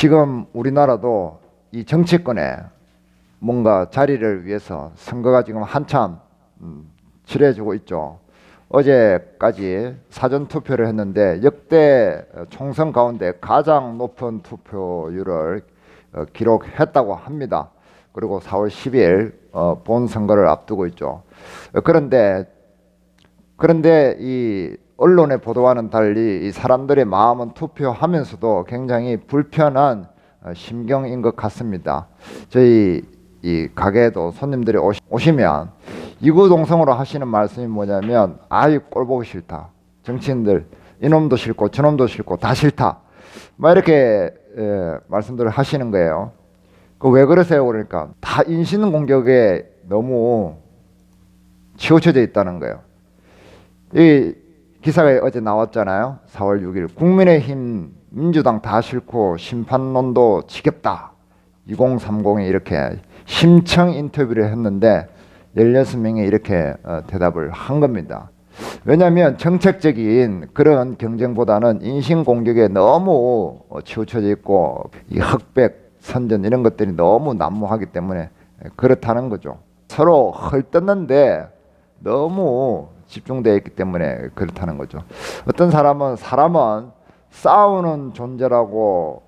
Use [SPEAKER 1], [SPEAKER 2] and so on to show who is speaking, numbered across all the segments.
[SPEAKER 1] 지금 우리나라도 이 정치권에 뭔가 자리를 위해서 선거가 지금 한참 치러지고 있죠. 어제까지 사전 투표를 했는데 역대 총선 가운데 가장 높은 투표율을 기록했다고 합니다. 그리고 4월 10일 본선거를 앞두고 있죠. 그런데 이 언론의 보도와는 달리 이 사람들의 마음은 투표하면서도 굉장히 불편한 심경인 것 같습니다. 저희 이 가게에도 손님들이 오시면 이구동성으로 하시는 말씀이 뭐냐면, 아이 꼴 보기 싫다, 정치인들 이놈도 싫고 저놈도 싫고 다 싫다, 막 이렇게 말씀들을 하시는 거예요. 그 왜 그러세요? 그러니까 다 인신공격에 너무 치우쳐져 있다는 거예요. 이 기사가 어제 나왔잖아요. 4월 6일 국민의힘 민주당 다 싫고 심판론도 지겹다, 2030에 이렇게 심층 인터뷰를 했는데 16명이 이렇게 대답을 한 겁니다. 왜냐하면 정책적인 그런 경쟁보다는 인신공격에 너무 치우쳐져 있고 이 흑백 선전 이런 것들이 너무 난무하기 때문에 그렇다는 거죠. 서로 헐뜯는데 너무 집중되어 있기 때문에 그렇다는 거죠. 어떤 사람은 싸우는 존재라고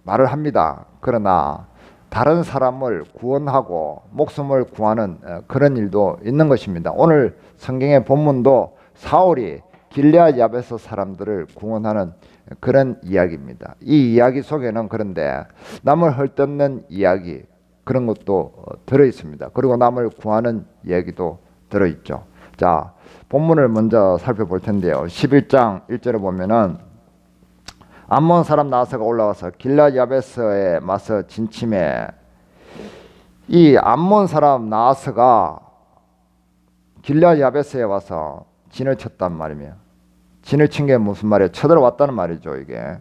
[SPEAKER 1] 말을 합니다. 그러나 다른 사람을 구원하고 목숨을 구하는 그런 일도 있는 것입니다. 오늘 성경의 본문도 사울이 길르앗 야베스 사람들을 구원하는 그런 이야기입니다. 이 이야기 속에는 그런데 남을 헐뜯는 이야기, 그런 것도 들어 있습니다. 그리고 남을 구하는 이야기도 들어 있죠. 자, 본문을 먼저 살펴볼 텐데요. 11장 1절에 보면은 암몬 사람 나하스가 올라와서 길르앗 야베스에 맞서 진침해. 이 암몬 사람 나하스가 길르앗 야베스에 와서 진을 쳤단 말이며, 진을 친 게 무슨 말이에요? 쳐들어왔다는 말이죠. 이게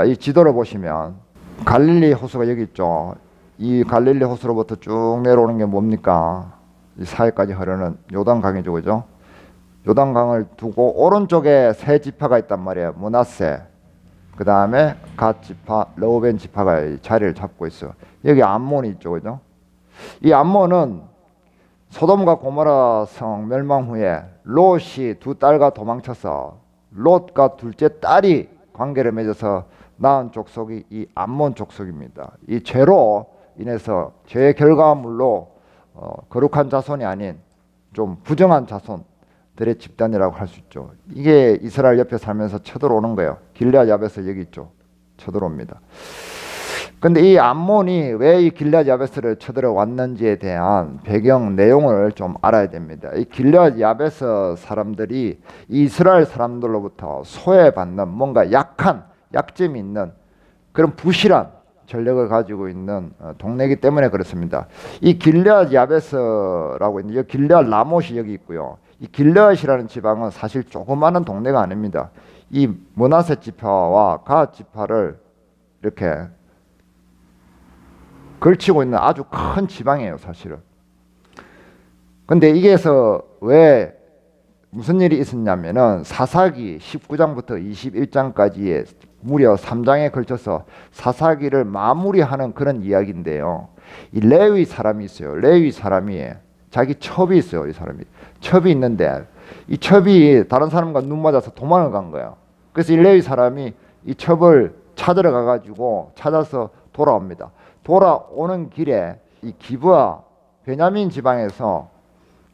[SPEAKER 1] 이 지도를 보시면 갈릴리 호수가 여기 있죠. 이 갈릴리 호수로부터 쭉 내려오는 게 뭡니까? 이 사해까지 흐르는 요단강이죠, 그죠? 요단강을 두고 오른쪽에 세 지파가 있단 말이에요. 므낫세, 그 다음에 갓 지파, 르우벤 지파가 자리를 잡고 있어. 여기 암몬이 있죠, 그죠? 이 암몬은 소돔과 고모라 성 멸망 후에 롯이 두 딸과 도망쳐서 롯과 둘째 딸이 관계를 맺어서 낳은 족속이 이 암몬 족속입니다. 이 죄로 인해서 죄의 결과물로 거룩한 자손이 아닌 좀 부정한 자손들의 집단이라고 할 수 있죠. 이게 이스라엘 옆에 살면서 쳐들어오는 거예요. 길르앗 야베스 여기 있죠. 쳐들어옵니다. 근데 이 암몬이 왜 이 길르앗 야베스를 쳐들어왔는지에 대한 배경 내용을 좀 알아야 됩니다. 이 길르앗 야베스 사람들이 이스라엘 사람들로부터 소외받는 뭔가 약점이 있는 그런 부실한 전력을 가지고 있는 동네이기 때문에 그렇습니다. 이 길르앗 야베스라고 있는데 여기 길르앗 라못이 여기 있고요. 이 길르앗이라는 지방은 사실 조그마한 동네가 아닙니다. 이 므낫세 지파와 갓 지파를 이렇게 걸치고 있는 아주 큰 지방이에요, 사실은. 근데 이게서 왜 무슨 일이 있었냐면은 사사기 19장부터 21장까지의 무려 3장에 걸쳐서 사사기를 마무리하는 그런 이야기인데요. 이 레위 사람이 있어요. 레위 사람이 자기 첩이 있어요. 이 사람이 첩이 있는데 이 첩이 다른 사람과 눈 맞아서 도망을 간 거예요. 그래서 이 레위 사람이 이 첩을 찾으러 가가지고 찾아서 돌아옵니다. 돌아오는 길에 이 기브아 베냐민 지방에서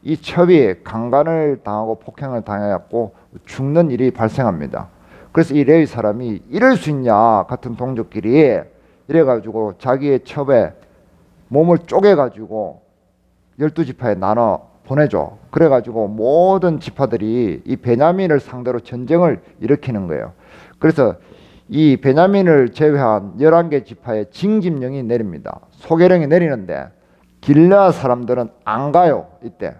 [SPEAKER 1] 이 첩이 강간을 당하고 폭행을 당해갖고 죽는 일이 발생합니다. 그래서 이 레위 사람이 이럴 수 있냐 같은 동족끼리 이래가지고 자기의 첩에 몸을 쪼개가지고 12지파에 나눠 보내줘. 그래가지고 모든 지파들이 이 베냐민을 상대로 전쟁을 일으키는 거예요. 그래서 이 베냐민을 제외한 11개 지파에 징집령이 내립니다. 소개령이 내리는데 길르앗 사람들은 안 가요, 이때.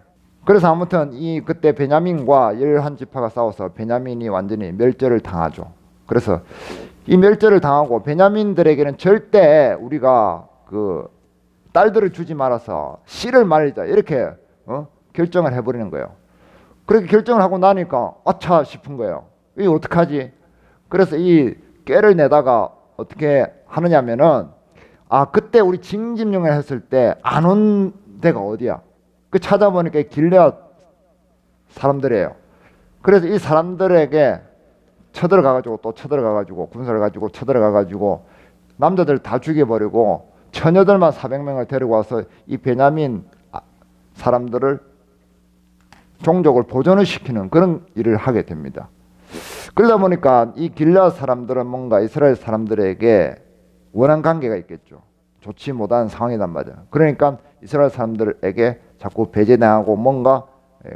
[SPEAKER 1] 그래서 아무튼 그때 베냐민과 11지파가 싸워서 베냐민이 완전히 멸절을 당하죠. 그래서 이 멸절을 당하고 베냐민들에게는 절대 우리가 그 딸들을 주지 말아서 씨를 말리자, 이렇게 결정을 해버리는 거예요. 그렇게 결정을 하고 나니까 아차 싶은 거예요. 이거 어떡하지? 그래서 이 꾀를 내다가 어떻게 하느냐면은 그때 우리 징집용을 했을 때 안 온 데가 어디야? 그 찾아보니까 길앗 사람들이에요. 그래서 이 사람들에게 쳐들어가가지고 또 쳐들어가가지고 군사를 가지고 쳐들어가가지고 남자들 다 죽여버리고 처녀들만 400명을 데리고 와서 이 베냐민 사람들을 종족을 보존을 시키는 그런 일을 하게 됩니다. 그러다 보니까 이 길앗 사람들은 뭔가 이스라엘 사람들에게 원한 관계가 있겠죠. 좋지 못한 상황이란 말이야. 그러니까 이스라엘 사람들에게 자꾸 배제당하고 뭔가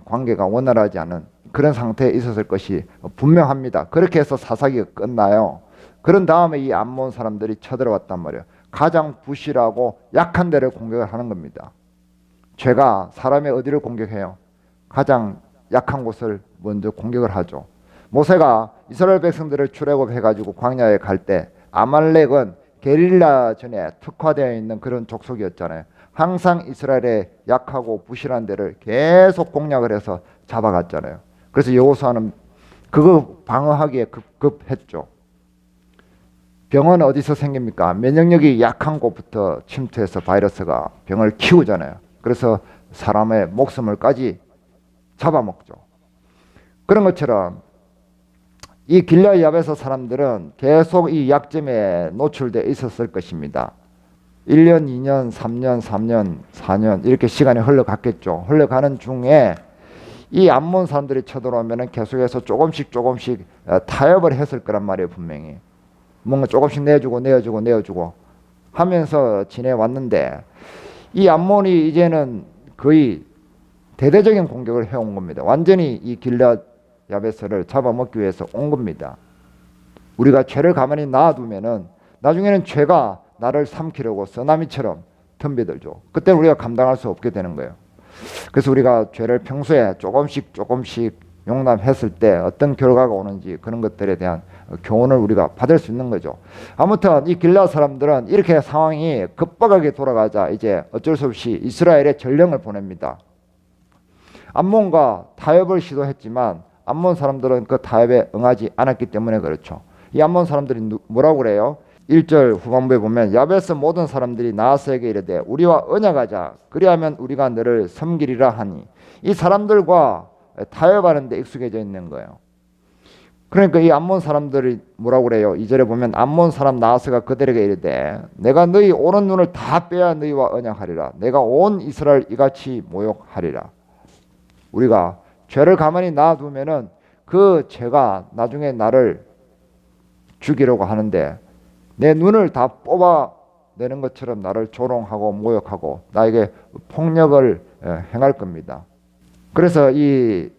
[SPEAKER 1] 관계가 원활하지 않은 그런 상태에 있었을 것이 분명합니다. 그렇게 해서 사사기가 끝나요. 그런 다음에 이 암몬 사람들이 쳐들어왔단 말이에요. 가장 부실하고 약한 데를 공격을 하는 겁니다. 죄가 사람의 어디를 공격해요? 가장 약한 곳을 먼저 공격을 하죠. 모세가 이스라엘 백성들을 출애굽해가지고 광야에 갈 때 아말렉은 게릴라전에 특화되어 있는 그런 족속이었잖아요. 항상 이스라엘의 약하고 부실한 데를 계속 공략을 해서 잡아갔잖아요. 그래서 여호수아는 그거 방어하기에 급급했죠. 병은 어디서 생깁니까? 면역력이 약한 곳부터 침투해서 바이러스가 병을 키우잖아요. 그래서 사람의 목숨을까지 잡아먹죠. 그런 것처럼 이 길앗 야베스 사람들은 계속 이 약점에 노출되어 있었을 것입니다. 1년, 2년, 3년, 3년, 4년 이렇게 시간이 흘러갔겠죠. 흘러가는 중에 이 암몬 사람들이 쳐들어오면 계속해서 조금씩 타협을 했을 거란 말이에요. 분명히 뭔가 조금씩 내어주고 하면서 지내왔는데 이 암몬이 이제는 거의 대대적인 공격을 해온 겁니다. 완전히 이 길앗 야베스를 잡아먹기 위해서 온 겁니다. 우리가 죄를 가만히 놔두면은 나중에는 죄가 나를 삼키려고 쓰나미처럼 덤벼들죠. 그때 우리가 감당할 수 없게 되는 거예요. 그래서 우리가 죄를 평소에 조금씩 용납했을 때 어떤 결과가 오는지 그런 것들에 대한 교훈을 우리가 받을 수 있는 거죠. 아무튼 이 길앗 사람들은 이렇게 상황이 급박하게 돌아가자 이제 어쩔 수 없이 이스라엘에 전령을 보냅니다. 암몬과 타협을 시도했지만 암몬 사람들은 그 타협에 응하지 않았기 때문에 그렇죠. 이 암몬 사람들이 뭐라고 그래요? 1절 후반부에 보면 야베스 모든 사람들이 나하스에게 이르되 우리와 언약하자 그리하면 우리가 너를 섬기리라 하니 이 사람들과 타협하는 데 익숙해져 있는 거예요. 그러니까 이 암몬 사람들이 뭐라고 그래요? 2절에 보면 암몬 사람 나하스가 그들에게 이르되 내가 너희 오는 눈을 다 빼야 너희와 언약하리라. 내가 온 이스라엘 이같이 모욕하리라. 우리가 죄를 가만히 놔두면은 그 죄가 나중에 나를 죽이려고 하는데 내 눈을 다 뽑아내는 것처럼 나를 조롱하고 모욕하고 나에게 폭력을 행할 겁니다. 그래서 이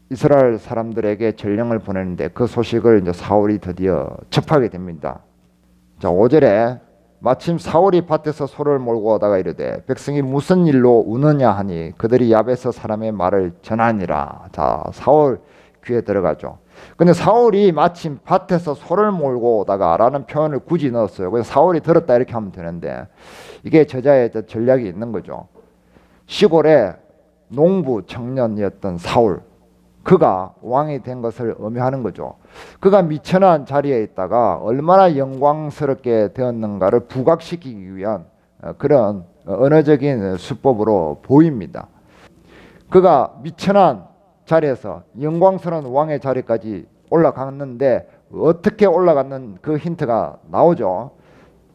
[SPEAKER 1] 이스라엘 사람들에게 전령을 보내는데 그 소식을 이제 사울이 드디어 접하게 됩니다. 자, 5절에 마침 사울이 밭에서 소를 몰고 오다가 이르되 백성이 무슨 일로 우느냐 하니 그들이 야베스 사람의 말을 전하니라. 자, 사울 귀에 들어가죠. 근데 사울이 마침 밭에서 소를 몰고 오다가 라는 표현을 굳이 넣었어요. 그래서 사울이 들었다 이렇게 하면 되는데 이게 저자의 전략이 있는 거죠. 시골에 농부 청년이었던 사울, 그가 왕이 된 것을 의미하는 거죠. 그가 미천한 자리에 있다가 얼마나 영광스럽게 되었는가를 부각시키기 위한 그런 언어적인 수법으로 보입니다. 그가 미천한 자리에서 영광스러운 왕의 자리까지 올라갔는데 어떻게 올라갔는 그 힌트가 나오죠.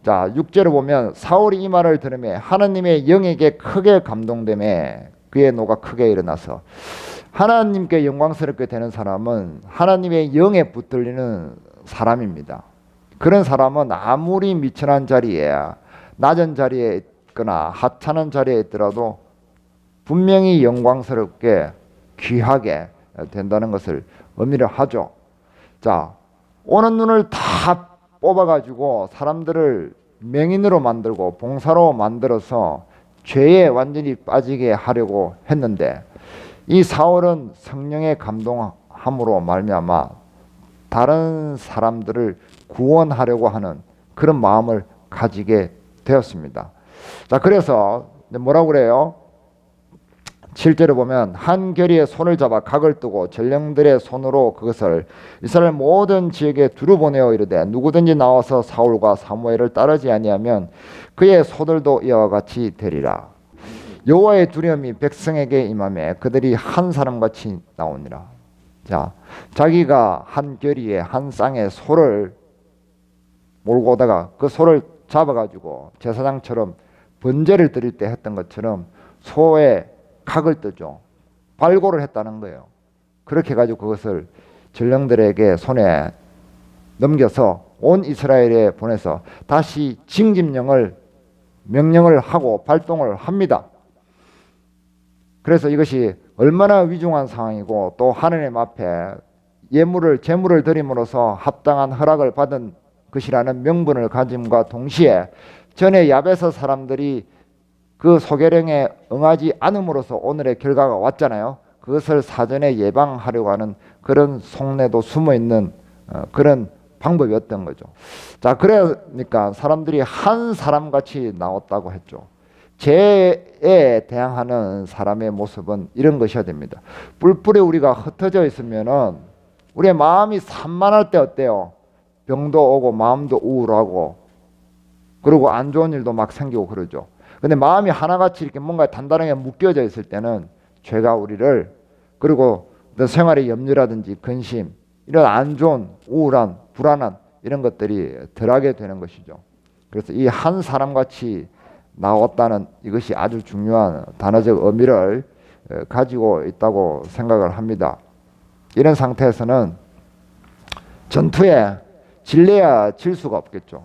[SPEAKER 1] 자, 6절을 보면 사울이 이 말을 들으며 하나님의 영에게 크게 감동되매 그의 노가 크게 일어나서 하나님께 영광스럽게 되는 사람은 하나님의 영에 붙들리는 사람입니다. 그런 사람은 아무리 미천한 자리에 낮은 자리에 있거나 하찮은 자리에 있더라도 분명히 영광스럽게 귀하게 된다는 것을 의미를 하죠. 자, 오는 눈을 다 뽑아가지고 사람들을 맹인으로 만들고 봉사로 만들어서 죄에 완전히 빠지게 하려고 했는데 이 사울은 성령의 감동함으로 말미암아 다른 사람들을 구원하려고 하는 그런 마음을 가지게 되었습니다. 자, 그래서 뭐라고 그래요? 실제로 보면 한 결의에 손을 잡아 각을 뜨고 전령들의 손으로 그것을 이스라엘 모든 지역에 두루 보내어 이르되 누구든지 나와서 사울과 사무엘을 따르지 아니하면 그의 소들도 이와 같이 되리라. 여호와의 두려움이 백성에게 임하매 그들이 한 사람같이 나오니라. 자, 자기가 한 결의에 한 쌍의 소를 몰고 오다가 그 소를 잡아가지고 제사장처럼 번제를 드릴 때 했던 것처럼 소의 각을 뜨죠. 발고를 했다는 거예요. 그렇게 해가지고 그것을 전령들에게 손에 넘겨서 온 이스라엘에 보내서 다시 징집령을 명령을 하고 발동을 합니다. 그래서 이것이 얼마나 위중한 상황이고 또 하느님 앞에 제물을 드림으로써 합당한 허락을 받은 것이라는 명분을 가짐과 동시에 전에 야베스 사람들이 그 소개령에 응하지 않음으로써 오늘의 결과가 왔잖아요. 그것을 사전에 예방하려고 하는 그런 속내도 숨어있는 그런 방법이었던 거죠. 자, 그러니까 사람들이 한 사람같이 나왔다고 했죠. 죄에 대항하는 사람의 모습은 이런 것이어야 됩니다. 뿔뿔이 우리가 흩어져 있으면은 우리의 마음이 산만할 때 어때요? 병도 오고 마음도 우울하고 그리고 안 좋은 일도 막 생기고 그러죠. 근데 마음이 하나같이 이렇게 뭔가 단단하게 묶여져 있을 때는 죄가 우리를 그리고 생활의 염려라든지 근심 이런 안 좋은 우울한 불안한 이런 것들이 덜하게 되는 것이죠. 그래서 이 한 사람같이 나왔다는 이것이 아주 중요한 단어적 의미를 가지고 있다고 생각을 합니다. 이런 상태에서는 전투에 질래야 질 수가 없겠죠.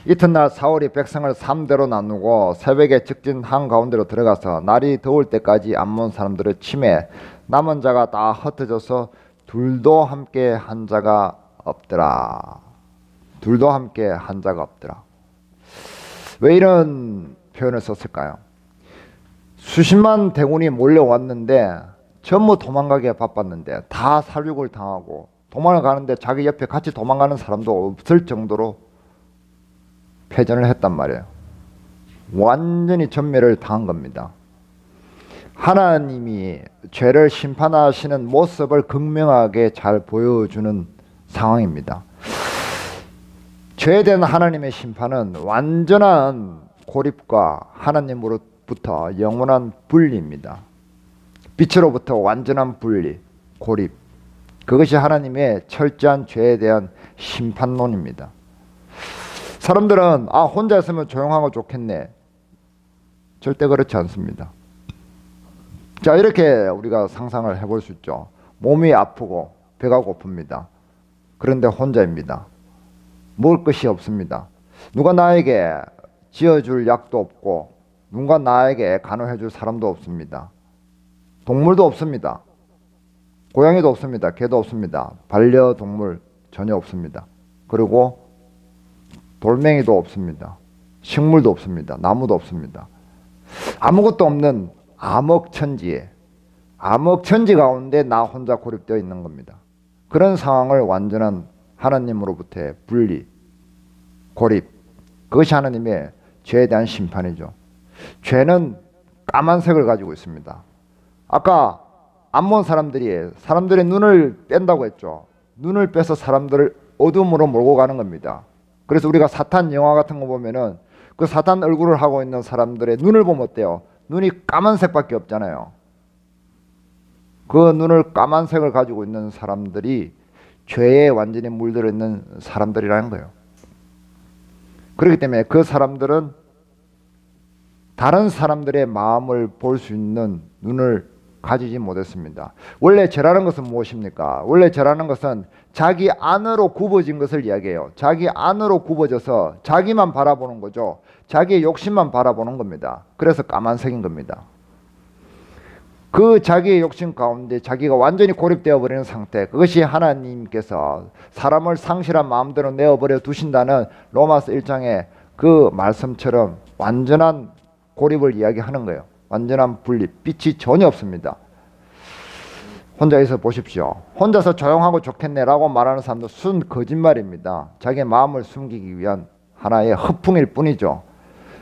[SPEAKER 1] 이튿날 사울이 백성을 3대로 나누고 새벽에 직진 한가운데로 들어가서 날이 더울 때까지 암몬 사람들을 치매 남은 자가 다 흩어져서 둘도 함께 한 자가 없더라. 둘도 함께 한 자가 없더라. 왜 이런 표현을 썼을까요? 수십만 대군이 몰려왔는데 전부 도망가기에 바빴는데 다 살육을 당하고 도망을 가는데 자기 옆에 같이 도망가는 사람도 없을 정도로 패전을 했단 말이에요. 완전히 전멸을 당한 겁니다. 하나님이 죄를 심판하시는 모습을 극명하게 잘 보여주는 상황입니다. 죄에 대한 하나님의 심판은 완전한 고립과 하나님으로부터 영원한 분리입니다. 빛으로부터 완전한 분리, 고립. 그것이 하나님의 철저한 죄에 대한 심판론입니다. 사람들은 혼자 있으면 조용하고 좋겠네. 절대 그렇지 않습니다. 자, 이렇게 우리가 상상을 해볼 수 있죠. 몸이 아프고 배가 고픕니다. 그런데 혼자입니다. 먹을 것이 없습니다. 누가 나에게 지어줄 약도 없고 누가 나에게 간호해줄 사람도 없습니다. 동물도 없습니다. 고양이도 없습니다. 개도 없습니다. 반려동물 전혀 없습니다. 그리고 돌멩이도 없습니다. 식물도 없습니다. 나무도 없습니다. 아무것도 없는 암흑천지 가운데 나 혼자 고립되어 있는 겁니다. 그런 상황을 완전한 하나님으로부터의 분리, 고립, 그것이 하나님의 죄에 대한 심판이죠. 죄는 까만색을 가지고 있습니다. 아까 암몬 사람들의 눈을 뺀다고 했죠. 눈을 빼서 사람들을 어둠으로 몰고 가는 겁니다. 그래서 우리가 사탄 영화 같은 거 보면은 그 사탄 얼굴을 하고 있는 사람들의 눈을 보면 어때요? 눈이 까만색밖에 없잖아요. 그 눈을 까만색을 가지고 있는 사람들이 죄에 완전히 물들어 있는 사람들이라는 거예요. 그렇기 때문에 그 사람들은 다른 사람들의 마음을 볼 수 있는 눈을 가지지 못했습니다. 원래 죄라는 것은 무엇입니까? 원래 죄라는 것은 자기 안으로 굽어진 것을 이야기해요. 자기 안으로 굽어져서 자기만 바라보는 거죠. 자기의 욕심만 바라보는 겁니다. 그래서 까만색인 겁니다. 그 자기의 욕심 가운데 자기가 완전히 고립되어 버리는 상태, 그것이 하나님께서 사람을 상실한 마음대로 내어버려 두신다는 로마서 1장의 그 말씀처럼 완전한 고립을 이야기하는 거예요. 완전한 분리, 빛이 전혀 없습니다. 혼자 있어 보십시오. 혼자서 조용하고 좋겠네라고 말하는 사람도 순 거짓말입니다. 자기의 마음을 숨기기 위한 하나의 허풍일 뿐이죠.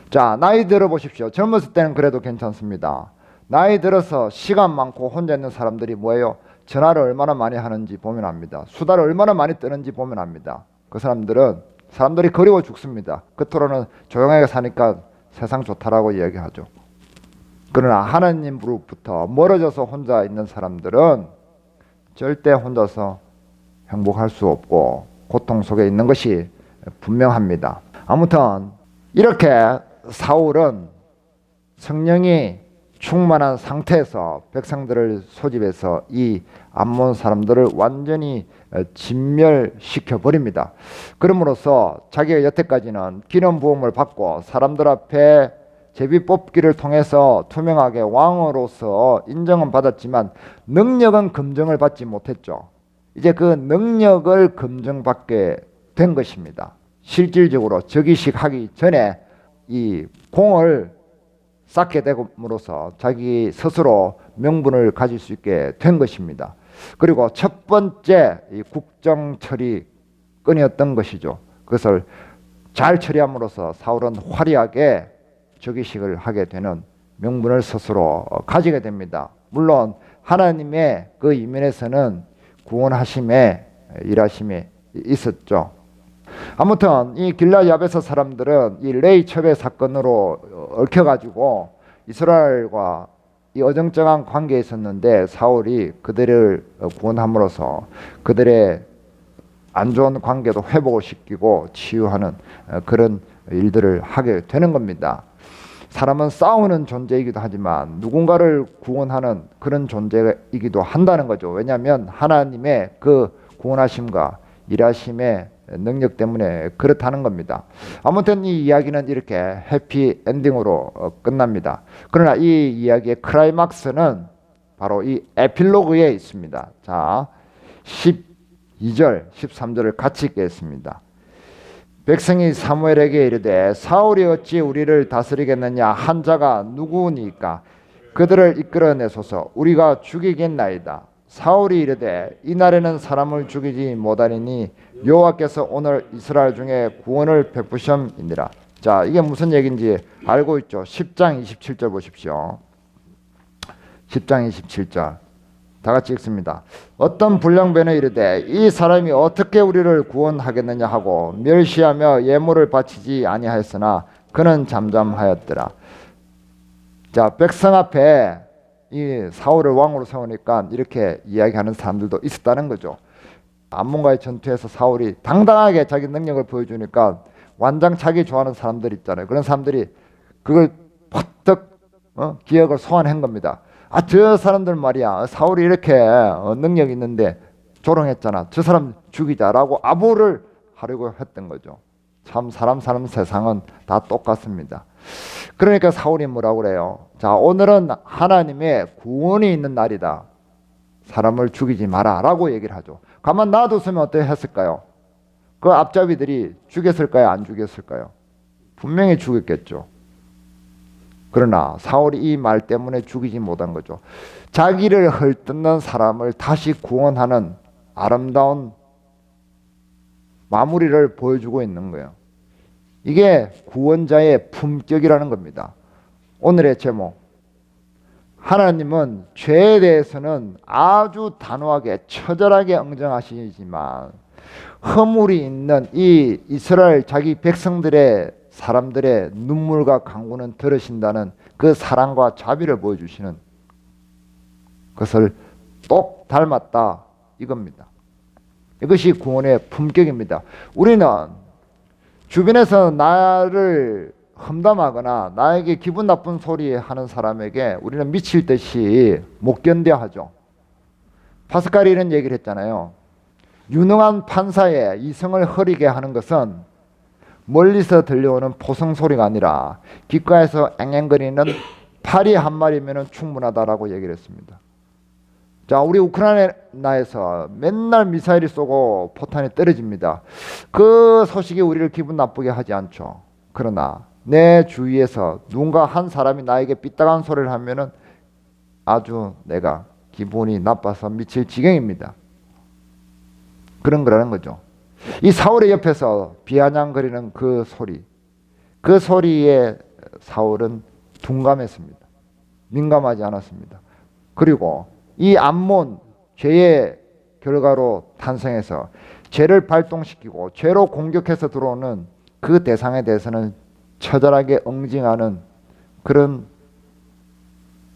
[SPEAKER 1] 자, 나이 들어 보십시오. 젊었을 때는 그래도 괜찮습니다. 나이 들어서 시간 많고 혼자 있는 사람들이 뭐예요? 전화를 얼마나 많이 하는지 보면 압니다. 수다를 얼마나 많이 뜨는지 보면 압니다. 그 사람들은 사람들이 그리워 죽습니다. 겉으로는 조용하게 사니까 세상 좋다라고 이야기하죠. 그러나 하나님으로부터 멀어져서 혼자 있는 사람들은 절대 혼자서 행복할 수 없고 고통 속에 있는 것이 분명합니다. 아무튼 이렇게 사울은 성령이 충만한 상태에서 백성들을 소집해서 이 암몬 사람들을 완전히 진멸시켜 버립니다. 그럼으로써 자기가 여태까지는 기름 부음을 받고 사람들 앞에 제비 뽑기를 통해서 투명하게 왕으로서 인정은 받았지만 능력은 검증을 받지 못했죠. 이제 그 능력을 검증받게 된 것입니다. 실질적으로 즉위식하기 전에 이 공을 쌓게 됨으로써 자기 스스로 명분을 가질 수 있게 된 것입니다. 그리고 첫 번째 이 국정 처리건이었던 것이죠. 그것을 잘 처리함으로써 사울은 화려하게 즉위식을 하게 되는 명분을 스스로 가지게 됩니다. 물론 하나님의 그 이면에서는 구원하심에 일하심이 있었죠. 아무튼 이 길라 야베스 사람들은 이 레이 첩의 사건으로 얽혀가지고 이스라엘과 이 어정쩡한 관계에 있었는데 사울이 그들을 구원함으로써 그들의 안 좋은 관계도 회복을 시키고 치유하는 그런 일들을 하게 되는 겁니다. 사람은 싸우는 존재이기도 하지만 누군가를 구원하는 그런 존재이기도 한다는 거죠. 왜냐하면 하나님의 그 구원하심과 일하심의 능력 때문에 그렇다는 겁니다. 아무튼 이 이야기는 이렇게 해피 엔딩으로 끝납니다. 그러나 이 이야기의 클라이막스는 바로 이 에필로그에 있습니다. 자, 12절, 13절을 같이 읽겠습니다. 백성이 사무엘에게 이르되 사울이 어찌 우리를 다스리겠느냐 한 자가 누구니까 그들을 이끌어내소서 우리가 죽이겠나이다. 사울이 이르되 이날에는 사람을 죽이지 못하리니 여호와께서 오늘 이스라엘 중에 구원을 베푸심이니라. 자, 이게 무슨 얘기인지 알고 있죠. 10장 27절 보십시오. 10장 27절 다 같이 읽습니다. 어떤 불량배는 이르되 이 사람이 어떻게 우리를 구원하겠느냐 하고 멸시하며 예물을 바치지 아니하였으나 그는 잠잠하였더라. 자, 백성 앞에 이 사울을 왕으로 세우니까 이렇게 이야기하는 사람들도 있었다는 거죠. 암몬과의 전투에서 사울이 당당하게 자기 능력을 보여주니까 완장 자기 좋아하는 사람들 있잖아요. 그런 사람들이 그걸 퍼뜩 기억을 소환한 겁니다. 아, 저 사람들 말이야, 사울이 이렇게 능력이 있는데 조롱했잖아. 저 사람 죽이자라고 아부를 하려고 했던 거죠. 참 사람 사는 세상은 다 똑같습니다. 그러니까 사울이 뭐라고 그래요? 자, 오늘은 하나님의 구원이 있는 날이다. 사람을 죽이지 마라 라고 얘기를 하죠. 가만 놔뒀으면 어떻게 했을까요? 그 앞잡이들이 죽였을까요? 안 죽였을까요? 분명히 죽였겠죠. 그러나 사울이 이 말 때문에 죽이지 못한 거죠. 자기를 헐뜯는 사람을 다시 구원하는 아름다운 마무리를 보여주고 있는 거예요. 이게 구원자의 품격이라는 겁니다. 오늘의 제목, 하나님은 죄에 대해서는 아주 단호하게 처절하게 응정하시지만 허물이 있는 이 이스라엘 자기 백성들의 사람들의 눈물과 간구는 들으신다는 그 사랑과 자비를 보여주시는 것을 똑 닮았다 이겁니다. 이것이 구원의 품격입니다. 우리는 주변에서 나를 험담하거나 나에게 기분 나쁜 소리 하는 사람에게 우리는 미칠 듯이 못 견뎌 하죠. 파스칼이 이런 얘기를 했잖아요. 유능한 판사의 이성을 흐리게 하는 것은 멀리서 들려오는 포성 소리가 아니라 귓가에서 앵앵거리는 파리 한 마리면 충분하다라고 얘기를 했습니다. 자, 우리 우크라이나에서 맨날 미사일이 쏘고 포탄이 떨어집니다. 그 소식이 우리를 기분 나쁘게 하지 않죠. 그러나 내 주위에서 누군가 한 사람이 나에게 삐딱한 소리를 하면은 아주 내가 기분이 나빠서 미칠 지경입니다. 그런 거라는 거죠. 이 사울의 옆에서 비아냥거리는 그 소리, 그 소리에 사울은 둔감했습니다. 민감하지 않았습니다. 그리고 이 암몬 죄의 결과로 탄생해서 죄를 발동시키고 죄로 공격해서 들어오는 그 대상에 대해서는 처절하게 응징하는 그런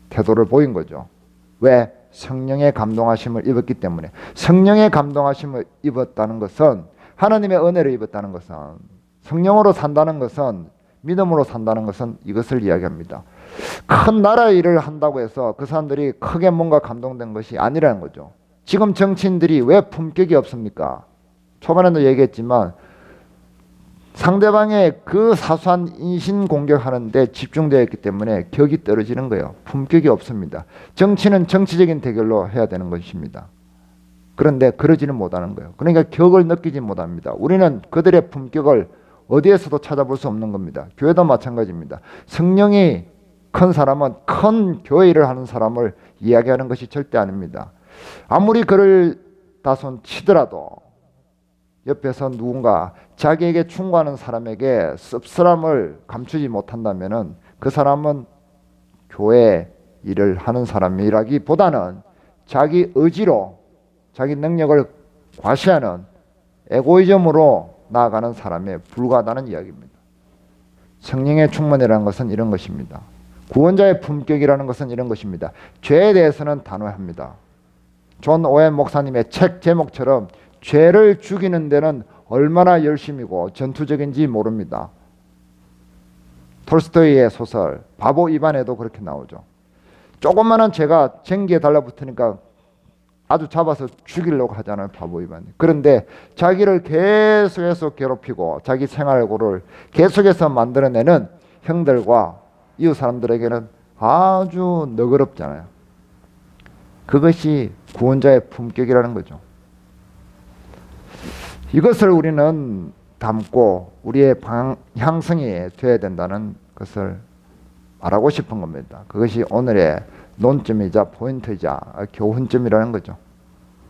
[SPEAKER 1] 태도를 보인 거죠. 왜? 성령의 감동하심을 입었기 때문에. 성령의 감동하심을 입었다는 것은, 하나님의 은혜를 입었다는 것은, 성령으로 산다는 것은, 믿음으로 산다는 것은 이것을 이야기합니다. 큰 나라 일을 한다고 해서 그 사람들이 크게 뭔가 감동된 것이 아니라는 거죠. 지금 정치인들이 왜 품격이 없습니까? 초반에도 얘기했지만 상대방의 그 사소한 인신 공격하는데 집중되어 있기 때문에 격이 떨어지는 거예요. 품격이 없습니다. 정치는 정치적인 대결로 해야 되는 것입니다. 그런데 그러지는 못하는 거예요. 그러니까 격을 느끼지 못합니다. 우리는 그들의 품격을 어디에서도 찾아볼 수 없는 겁니다. 교회도 마찬가지입니다. 성령이 큰 사람은 큰 교회 일을 하는 사람을 이야기하는 것이 절대 아닙니다. 아무리 그를 다손 치더라도 옆에서 누군가 자기에게 충고하는 사람에게 씁쓸함을 감추지 못한다면 그 사람은 교회 일을 하는 사람이라기보다는 자기 의지로 자기 능력을 과시하는 에고이즘으로 나아가는 사람에 불과하다는 이야기입니다. 성령의 충만이라는 것은 이런 것입니다. 구원자의 품격이라는 것은 이런 것입니다. 죄에 대해서는 단호합니다. 존 오웬 목사님의 책 제목처럼 죄를 죽이는 데는 얼마나 열심이고 전투적인지 모릅니다. 톨스토이의 소설 바보 이반에도 그렇게 나오죠. 조그마한 죄가 쟁기에 달라붙으니까 아주 잡아서 죽이려고 하잖아요, 바보 이반이. 그런데 자기를 계속해서 괴롭히고 자기 생활고를 계속해서 만들어내는 형들과 이웃 사람들에게는 아주 너그럽잖아요. 그것이 구원자의 품격이라는 거죠. 이것을 우리는 담고 우리의 방향성이 되어야 된다는 것을 말하고 싶은 겁니다. 그것이 오늘의 논점이자 포인트이자 교훈점이라는 거죠.